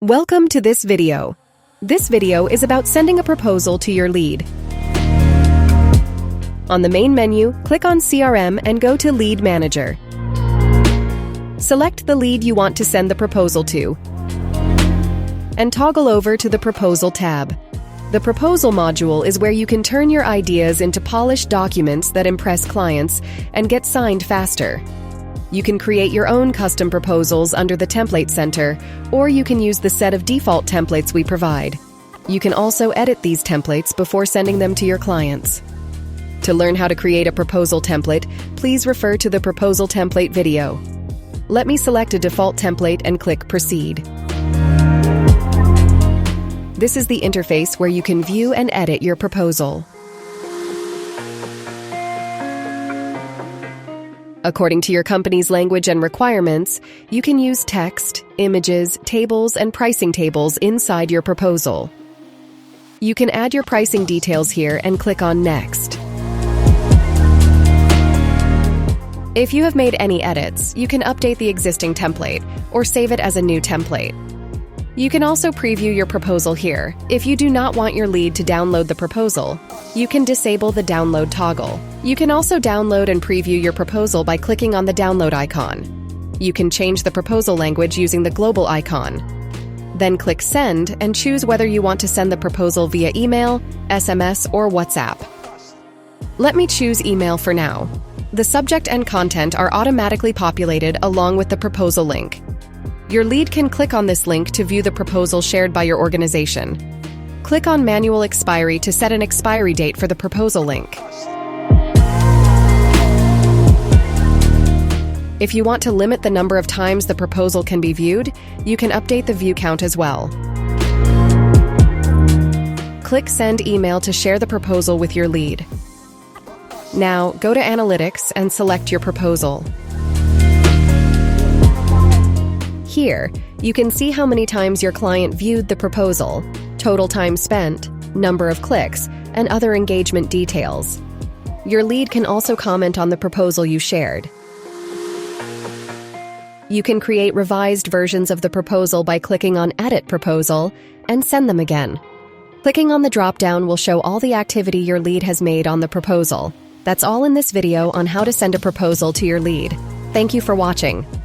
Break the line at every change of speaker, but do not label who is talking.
Welcome to this video. This video is about sending a proposal to your lead. On the main menu, click on CRM and go to Lead Manager. Select the lead you want to send the proposal to, and toggle over to the Proposal tab. The Proposal module is where you can turn your ideas into polished documents that impress clients and get signed faster. You can create your own custom proposals under the Template Center, or you can use the set of default templates we provide. You can also edit these templates before sending them to your clients. To learn how to create a proposal template, please refer to the Proposal Template video. Let me select a default template and click Proceed. This is the interface where you can view and edit your proposal. According to your company's language and requirements, you can use text, images, tables, and pricing tables inside your proposal. You can add your pricing details here and click on Next. If you have made any edits, you can update the existing template or save it as a new template. You can also preview your proposal here. If you do not want your lead to download the proposal, you can disable the download toggle. You can also download and preview your proposal by clicking on the download icon. You can change the proposal language using the global icon. Then click Send and choose whether you want to send the proposal via email, SMS, or WhatsApp. Let me choose email for now. The subject and content are automatically populated along with the proposal link. Your lead can click on this link to view the proposal shared by your organization. Click on Manual Expiry to set an expiry date for the proposal link. If you want to limit the number of times the proposal can be viewed, you can update the view count as well. Click Send Email to share the proposal with your lead. Now, go to Analytics and select your proposal. Here, you can see how many times your client viewed the proposal, total time spent, number of clicks, and other engagement details. Your lead can also comment on the proposal you shared. You can create revised versions of the proposal by clicking on Edit Proposal and send them again. Clicking on the drop-down will show all the activity your lead has made on the proposal. That's all in this video on how to send a proposal to your lead. Thank you for watching.